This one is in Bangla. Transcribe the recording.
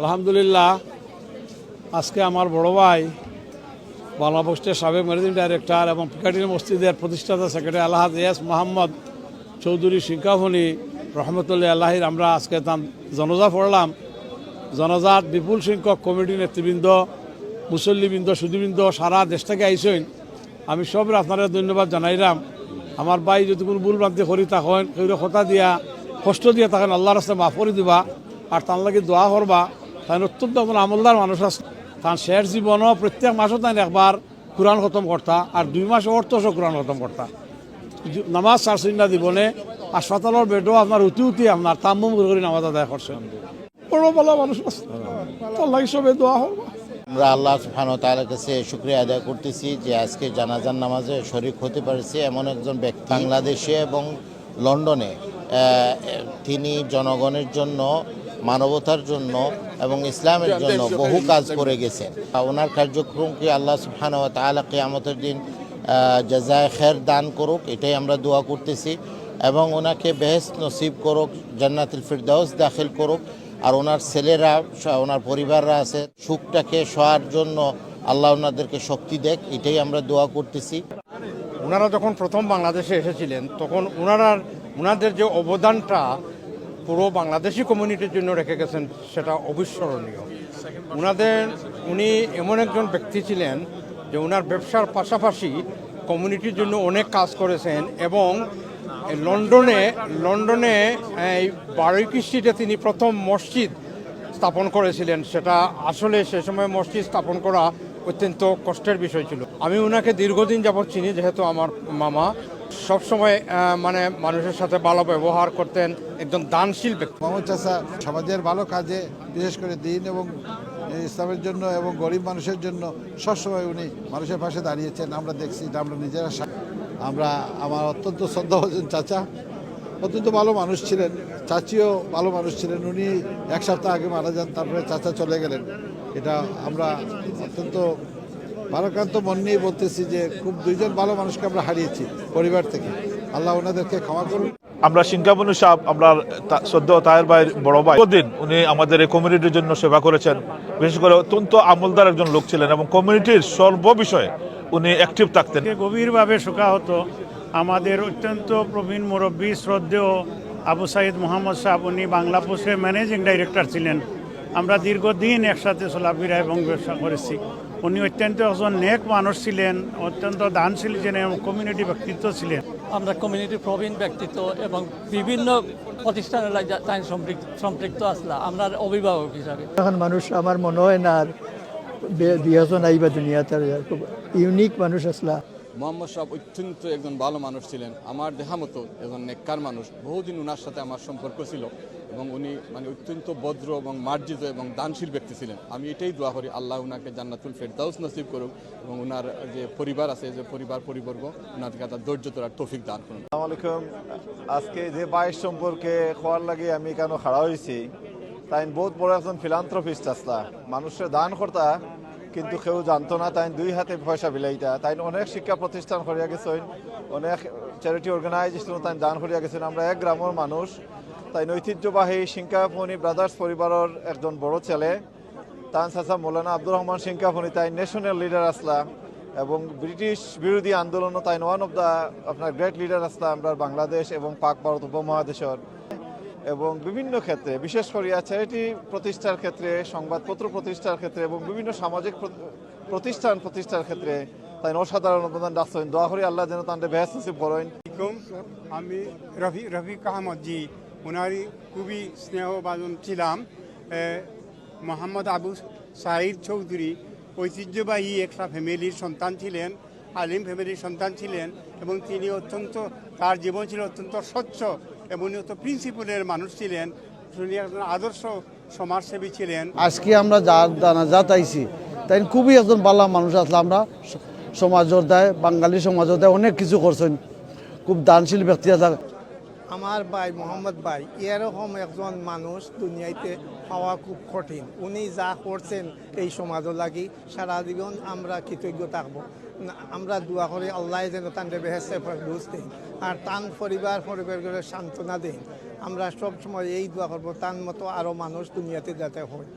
আলহামদুলিল্লাহ, আজকে আমার বড় ভাই বাংলা পোস্টের সাবেক ম্যানেজিং ডাইরেক্টর এবং পিকাটির মসজিদের প্রতিষ্ঠাতা সেক্রেটারি আলহাজ এস মোহাম্মদ চৌধুরী শিক্ষাফনি রহমতুল্লাহ আল্লাহির আমরা আজকে তার জনজা পড়লাম। জনজাত বিপুল সংখ্যক কমিটি নেতৃবৃন্দ, মুসল্লিবৃন্দ, সুদীবৃন্দ সারা দেশ থেকে আইসেন। আমি সবের আপনারা ধন্যবাদ জানাইলাম। আমার ভাই যদি কোনো ভুল ভ্রান্তি করি থাকেন, কেউ কথা দিয়া কষ্ট দিয়ে থাকেন, আল্লাহর রাস্তায় মাফ করে দিবা আর তার লাগে দোয়া করবা। তাই অত্যন্ত আপনার আমলদার মানুষ আছে। তার শেষ জীবনও প্রত্যেক মাসও তাই একবার কোরআন খতম করতা আর 2 মাস অর্থসহ কোরআন খতম করতা। নামাজ সারসিন্না দিবনে হাসপাতালের বেডও আপনার উতি আপনার তাম্মুম করে নামাজ আদায় করছেন। বড় ভালো মানুষ আছে, তার লাগে সবে দোয়া করবা। আমরা আল্লাহ সুবহানাহু ওয়া তাআলার কাছে শুকরিয়া আদায় করতেছি যে আজকে জানাজার নামাজে শরীক হতে পারছি এমন একজন ব্যক্তি বাংলাদেশে এবং লন্ডনে তিনি জনগণের জন্য, মানবতার জন্য এবং ইসলামের জন্য বহু কাজ করে গেছেন। ওনার কার্যক্রমকে আল্লাহ সুবহানাহু ওয়া তাআলা কিয়ামতের দিন জাযায়ে খের দান করুক, এটাই আমরা দোয়া করতেছি। এবং ওনাকে বেহেশত নসিব করুক, জান্নাতুল ফিরদাউস দাখিল করুক। আর ওনার ছেলেরা, ওনার পরিবাররা আছে, সুখটাকে সহার জন্য আল্লাহ ওনাদেরকে শক্তি দেখ, এটাই আমরা দোয়া করতেছি। ওনারা যখন প্রথম বাংলাদেশে এসেছিলেন তখন ওনাদের যে অবদানটা পুরো বাংলাদেশি কমিউনিটির জন্য রেখে গেছেন সেটা অবিস্মরণীয়। উনি এমন একজন ব্যক্তি ছিলেন যে ওনার ব্যবসার পাশাপাশি কমিউনিটির জন্য অনেক কাজ করেছেন এবং লন্ডনে এই বারুইকি স্ট্রিটে তিনি প্রথম মসজিদ স্থাপন করেছিলেন। সেটা আসলে সে সময় মসজিদ স্থাপন করা অত্যন্ত কষ্টের বিষয় ছিল। আমি ওনাকে দীর্ঘদিন যাবৎ চিনি, যেহেতু আমার মামা। সবসময় মানে মানুষের সাথে ভালো ব্যবহার করতেন, একজন দানশীল ব্যক্তি। মোহাম্মদ চাচা সমাজের ভালো কাজে, বিশেষ করে দিন এবং ইসলামের জন্য এবং গরিব মানুষের জন্য সবসময় উনি মানুষের পাশে দাঁড়িয়েছেন। আমরা দেখছি, আমরা নিজেরা আমার অত্যন্ত শ্রদ্ধাভাজন চাচা অত্যন্ত ভালো মানুষ ছিলেন, চাচিও ভালো মানুষ ছিলেন। উনি 1 সপ্তাহ আগে মারা যান, তারপরে চাচা চলে গেলেন। এটা আমরা অত্যন্ত ভারাক্রান্ত মন নিয়ে বলতেছি যে খুব 2জন ভালো মানুষকে আমরা হারিয়েছি পরিবার থেকে। আল্লাহ ওনাদেরকে ক্ষমা করুন। আমরা শিঙ্কাবনু সাহেব, আমরা শ্রদ্ধেয় তাহের ভাইয়ের বড় ভাই, দিন উনি আমাদের এই কমিউনিটির জন্য সেবা করেছেন। বিশেষ করে অত্যন্ত আমলদার একজন লোক ছিলেন এবং কমিউনিটির সর্ববিষয়ে উনি অ্যাক্টিভ থাকতেন। গভীরভাবে শোকাহত আমাদের অত্যন্ত প্রবীণ মুরব্বী শ্রদ্ধেয় আবু সাইদ মোহাম্মদ সাহেব, উনি বাংলা পোস্টের ম্যানেজিং ডাইরেক্টর ছিলেন। আমরা দীর্ঘদিন একসাথে চলাফেরা এবং ব্যবসা করেছি। উনি অত্যন্ত একজন নেক মানুষ ছিলেন, অত্যন্ত দানশীল ছিলেন এবং কমিউনিটি ব্যক্তিত্ব ছিলেন। আমরা কমিউনিটির প্রবীণ ব্যক্তিত্ব এবং বিভিন্ন প্রতিষ্ঠানের সম্পৃক্ত আসলা আমরা অভিভাবক হিসাবে। এখন মানুষ আমার মনে হয় না আর বিহাজন আইবা দুনিয়াতে, খুব ইউনিক মানুষ আসলা। মোহাম্মদ সাহেব অত্যন্ত একজন ভালো মানুষ ছিলেন, আমার দেখা মতো একজন নেককার মানুষ। বহুদিন ওনার সাথে আমার সম্পর্ক ছিল এবং উনি মানে অত্যন্ত ভদ্র এবং মার্জিত এবং দানশীল ব্যক্তি ছিলেন। আমি এটাই দোয়া করি আল্লাহ ওনাকে জান্নাতুল ফেরদাউস নসিব করুক এবং ওনার যে পরিবার আছে, যে পরিবর্গ, ওনাদেরকে তার ধৈর্য ধরার তৌফিক দান করুন। আসসালামু আলাইকুম। আজকে যে বাইশ সম্পর্কে খোয়ার লাগে আমি কেন খাড়া হয়েছি, তাই বহুত বড় একজন ফিলান্থ্রপিস্ট আসলা, মানুষের দান কর্তা, কিন্তু কেউ জানতো না। তাই 2 হাতে পয়সা বিলাইতা। তাই অনেক শিক্ষা প্রতিষ্ঠান করিয়া গেছেন, অনেক চ্যারিটি অর্গানাইজেশন তাই দান করিয়া গেছেন। আমরা এক গ্রামের মানুষ। তাই ঐতিহ্যবাহী শিঙ্কাফনি ব্রাদার্স পরিবারের একজন বড় ছেলে, তান চাচা মৌলানা আব্দুর রহমান শিঙ্কাফনি, তাই ন্যাশনাল লিডার আসলা এবং ব্রিটিশ বিরোধী আন্দোলনও তাই ওয়ান অফ দ্য আপনার গ্রেট লিডার আসলা আমরা বাংলাদেশ এবং পাক ভারত উপমহাদেশের। এবং বিভিন্ন ক্ষেত্রে, বিশেষ করিয়া চ্যারিটি প্রতিষ্ঠার ক্ষেত্রে, সংবাদপত্র প্রতিষ্ঠার ক্ষেত্রে এবং বিভিন্ন সামাজিক প্রতিষ্ঠার ক্ষেত্রে তাই অসাধারণ অবদান রাখছেন। দোয়া করি আল্লাহ যেন তাদের বেহেশত নসিব করেন। আমি রফিক আহমদ জি, ওনারই খুবই স্নেহভাজন ছিলাম। মোহাম্মদ আবু সাইদ চৌধুরী ঐতিহ্যবাহী একটা ফ্যামিলির সন্তান ছিলেন, আলিম ফ্যামিলির সন্তান ছিলেন এবং তিনি তার জীবন ছিল অত্যন্ত স্বচ্ছ এবং প্রিন্সিপালের মানুষ ছিলেন। তিনি একজন আদর্শ সমাজসেবী ছিলেন। আজকে আমরা জানাজাত আইছি, তাই খুবই একজন ভালো মানুষ আসলে। আমরা সমাজের দায়, বাঙালি সমাজের দায় অনেক কিছু করছেন, খুব দানশীল ব্যক্তি আছে। আমার ভাই মোহাম্মদ ভাই এরকম একজন মানুষ দুনিয়াতে পাওয়া খুব কঠিন। উনি যা করছেন এই সমাজের লাগি সারা জীবন আমরা কৃতজ্ঞ থাকবো। আমরা দোয়া করি আল্লাহ যেন তাদের বেহেশতে ফেরদৌস দেন আর তান পরিবারগুলো সান্ত্বনা দেন। আমরা সব সময় এই দোয়া করবো তার মতো আরও মানুষ দুনিয়াতে যাতে হয়।